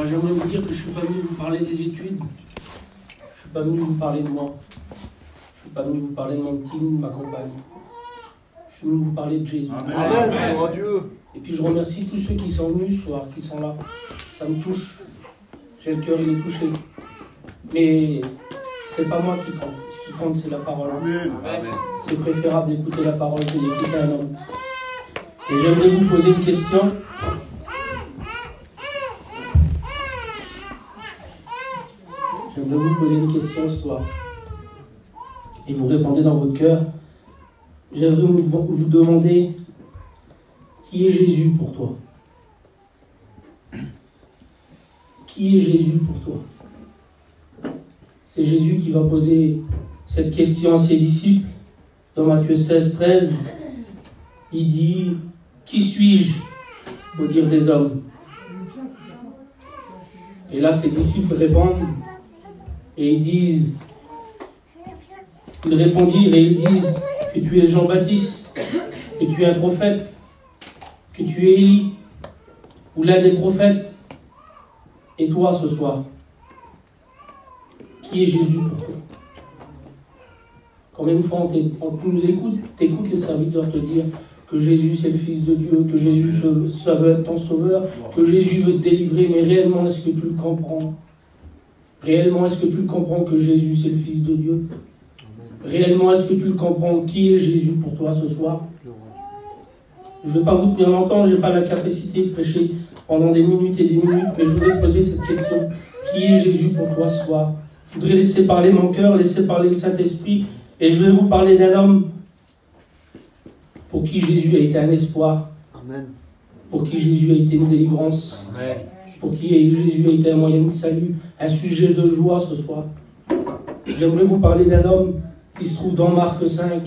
Alors j'aimerais vous dire que je ne suis pas venu vous parler des études, je ne suis pas venu vous parler de moi, je ne suis pas venu vous parler de mon team, de ma compagne. Je suis venu vous parler de Jésus. Amen, gloire à Dieu. Et puis je remercie tous ceux qui sont venus ce soir, qui sont là. Ça me touche. J'ai le cœur, il est touché. Mais c'est pas moi qui compte. Ce qui compte, c'est la parole. Amen. C'est préférable d'écouter la parole que d'écouter un homme. Et j'aimerais vous poser une question. J'aimerais vous poser une question ce soir. Et vous répondez dans votre cœur. J'aimerais vous demander, qui est Jésus pour toi? Qui est Jésus pour toi? C'est Jésus qui va poser cette question à ses disciples. Dans Matthieu 16, 13, il dit, qui suis-je au dire des hommes? Et là, ses disciples répondent et ils répondirent et ils disent que tu es Jean-Baptiste, que tu es un prophète, que tu es Élie, ou l'un des prophètes. Et toi, ce soir, qui est Jésus pour toi? Combien de fois on nous écoute, t'écoutes les serviteurs te dire que Jésus c'est le Fils de Dieu, que Jésus ça veut être ton sauveur, que Jésus veut te délivrer, mais réellement est-ce que tu le comprends? Réellement est-ce que tu le comprends que Jésus c'est le Fils de Dieu? Réellement est-ce que tu le comprends? Qui est Jésus pour toi ce soir? Je ne vais pas vous tenir longtemps, je n'ai pas la capacité de prêcher pendant des minutes et des minutes, mais je voudrais te poser cette question. Qui est Jésus pour toi ce soir? Je voudrais laisser parler mon cœur, laisser parler le Saint-Esprit, et je vais vous parler d'un homme pour qui Jésus a été un espoir, Amen. pour qui Jésus a été une délivrance, Amen. pour qui Jésus a été un moyen de salut, un sujet de joie ce soir. J'aimerais vous parler d'un homme qui se trouve dans Marc 5.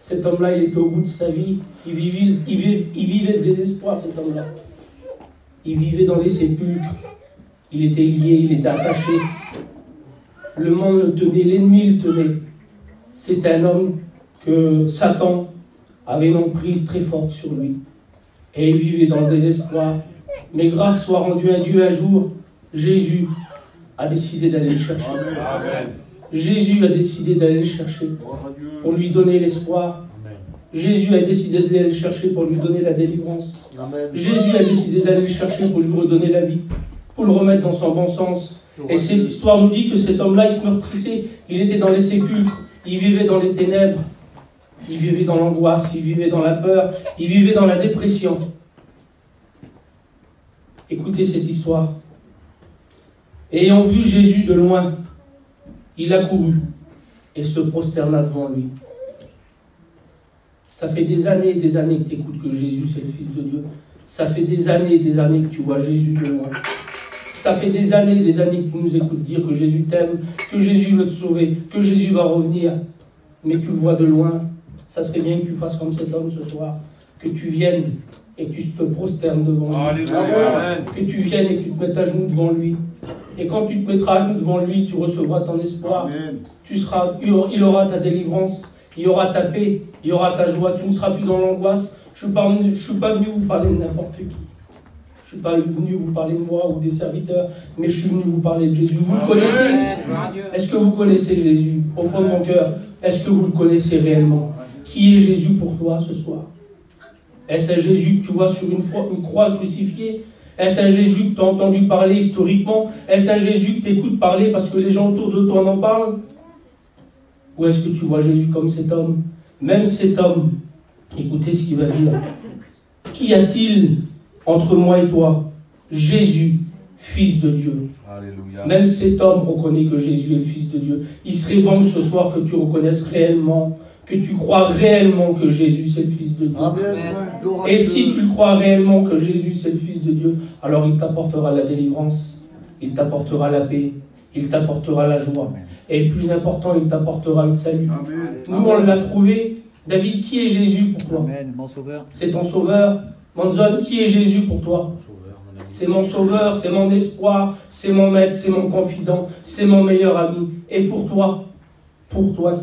Cet homme-là, il était au bout de sa vie. Il vivait de désespoir, cet homme-là. Il vivait dans les sépulcres. Il était lié, il était attaché. Le monde le tenait, l'ennemi le tenait. C'est un homme que Satan avait une emprise très forte sur lui. Et il vivait dans le désespoir. Mais grâce soit rendue à Dieu un jour, Jésus a décidé d'aller le chercher. Amen. Jésus a décidé d'aller le chercher pour lui donner l'espoir. Jésus a décidé d'aller le chercher pour lui donner la délivrance. Amen. Jésus a décidé d'aller le chercher pour lui redonner la vie, pour le remettre dans son bon sens. Et cette histoire nous dit que cet homme-là, il se meurtrissait, il était dans les sépulcres, il vivait dans les ténèbres, il vivait dans l'angoisse, il vivait dans la peur, il vivait dans la dépression. Écoutez cette histoire. Ayant vu Jésus de loin, il accourut et se prosterna devant lui. Ça fait des années que tu écoutes que Jésus c'est le Fils de Dieu. Ça fait des années que tu vois Jésus de loin. Ça fait des années que tu nous écoutes dire que Jésus t'aime, que Jésus veut te sauver, que Jésus va revenir. Mais tu le vois de loin. Ça serait bien que tu fasses comme cet homme ce soir. Que tu viennes et que tu te prosternes devant lui. Alléluia. Que tu viennes et que tu te mettes à genoux devant lui. Et quand tu te mettras à genoux devant lui, tu recevras ton espoir. Amen. Il aura ta délivrance, il y aura ta paix, il y aura ta joie. Tu ne seras plus dans l'angoisse. Je ne suis pas venu vous parler de n'importe qui. Je ne suis pas venu vous parler de moi ou des serviteurs, mais je suis venu vous parler de Jésus. Vous le connaissez? Est-ce que vous connaissez Jésus au fond de mon cœur? Est-ce que vous le connaissez réellement? Qui est Jésus pour toi ce soir? Est-ce un Jésus que tu vois sur une croix crucifiée? Est-ce un Jésus que tu as entendu parler historiquement? Est-ce un Jésus que tu écoutes parler parce que les gens autour de toi en parlent? Ou est-ce que tu vois Jésus comme cet homme? Même cet homme, écoutez ce qu'il va dire. Qu'y a-t-il entre moi et toi? Jésus, Fils de Dieu. Alléluia. Même cet homme reconnaît que Jésus est le Fils de Dieu. Il serait bon ce soir que tu reconnaisses réellement, que tu crois réellement que Jésus c'est le Fils de Dieu. Amen. Gloire à Et Dieu. si tu crois réellement que Jésus c'est le Fils de Dieu, alors il t'apportera la délivrance, il t'apportera la paix, il t'apportera la joie. Et le plus important, il t'apportera le salut. Amen. Nous, on l'a trouvé. David, qui est Jésus pour toi? Amen, mon sauveur. C'est ton sauveur. Manzon, qui est Jésus pour toi? C'est mon sauveur, c'est mon espoir, c'est mon maître, c'est mon confident, c'est mon meilleur ami. Et pour toi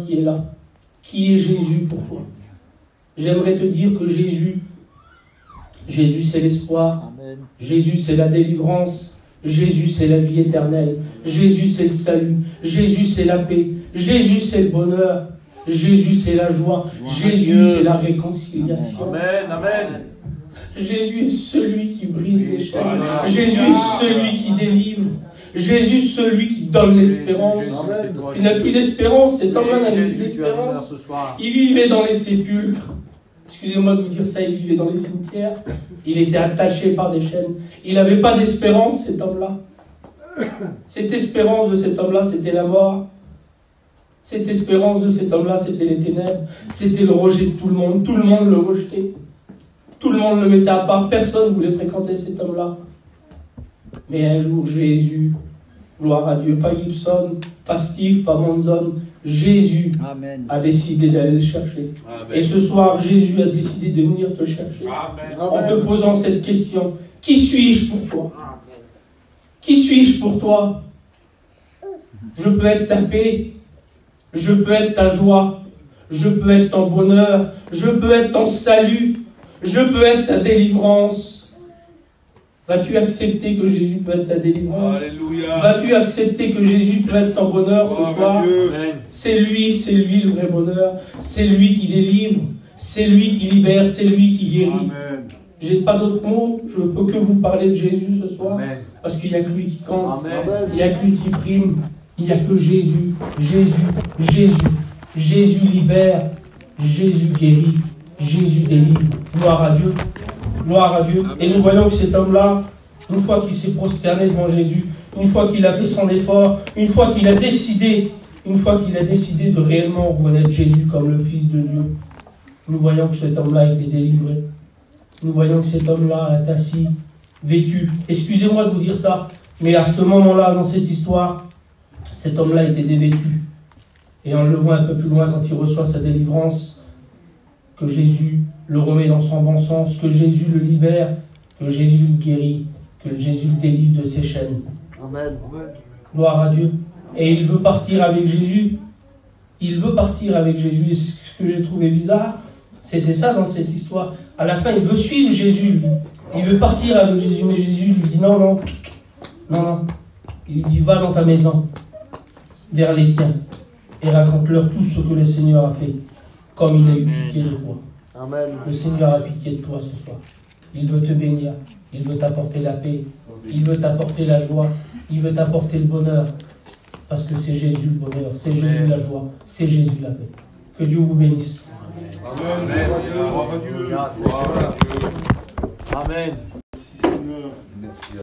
qui es là, qui est Jésus pour toi? J'aimerais te dire que Jésus c'est l'espoir, Amen. Jésus c'est la délivrance, Jésus, c'est la vie éternelle. Jésus, c'est le salut. Jésus, c'est la paix. Jésus, c'est le bonheur. Jésus, c'est la joie. Jésus, c'est la réconciliation. Amen, amen. Jésus est celui qui brise les chaînes. Jésus est celui qui délivre. Jésus, celui qui donne l'espérance. Il n'a plus d'espérance. Cet homme-là n'avait plus d'espérance. Il vivait dans les sépulcres. Excusez-moi de vous dire ça, il vivait dans les cimetières. Il était attaché par des chaînes. Il n'avait pas d'espérance, cet homme-là. Cette espérance de cet homme-là, c'était la mort. Cette espérance de cet homme-là, c'était les ténèbres. C'était le rejet de tout le monde. Tout le monde le rejetait. Tout le monde le mettait à part. Personne ne voulait fréquenter cet homme-là. Mais un jour, Jésus, gloire à Dieu, pas Gibson, pas Steve, pas Monzon, Jésus Amen. a décidé d'aller le chercher. Amen. Et ce soir, Jésus a décidé de venir te chercher. Amen. En te posant cette question, qui suis-je pour toi? Qui suis-je pour toi? Je peux être ta paix, je peux être ta joie, je peux être ton bonheur, je peux être ton salut, je peux être ta délivrance. Vas-tu accepter que Jésus peut être ta délivrance? Alléluia. Vas-tu accepter que Jésus peut être ton bonheur ce soir? C'est lui le vrai bonheur. C'est lui qui délivre, c'est lui qui libère, c'est lui qui guérit. Amen. J'ai pas d'autres mots, je ne peux que vous parler de Jésus ce soir. Amen. Parce qu'il n'y a que lui qui compte, Amen. il n'y a que lui qui prime, il n'y a que Jésus, Jésus, Jésus. Jésus libère, Jésus guérit, Jésus délivre. Gloire à Dieu. Gloire à Dieu. Et nous voyons que cet homme-là, une fois qu'il s'est prosterné devant Jésus, une fois qu'il a fait son effort, une fois qu'il a décidé de réellement reconnaître Jésus comme le Fils de Dieu, nous voyons que cet homme-là a été délivré. Nous voyons que cet homme-là est assis, vécu. Excusez-moi de vous dire ça, mais à ce moment-là, dans cette histoire, cet homme-là était dévêtu. Et on le voit un peu plus loin quand il reçoit sa délivrance, que Jésus le remet dans son bon sens, que Jésus le libère, que Jésus le guérit, que Jésus le délivre de ses chaînes. Amen. Gloire à Dieu. Et il veut partir avec Jésus. Il veut partir avec Jésus. Et ce que j'ai trouvé bizarre, c'était ça dans cette histoire. À la fin, il veut suivre Jésus, lui. Il veut partir avec Jésus, mais Jésus lui dit non. Il lui dit, va dans ta maison, vers les tiens, et raconte-leur tout ce que le Seigneur a fait, comme il a eu pitié de toi. Amen. Le Seigneur a pitié de toi ce soir. Il veut te bénir, il veut t'apporter la paix, il veut t'apporter la joie, il veut t'apporter le bonheur, parce que c'est Jésus le bonheur, c'est Jésus la joie, c'est Jésus la paix. Que Dieu vous bénisse. Amen. Gloire à Dieu. Gloire à Dieu. Amen. Merci Seigneur. Merci.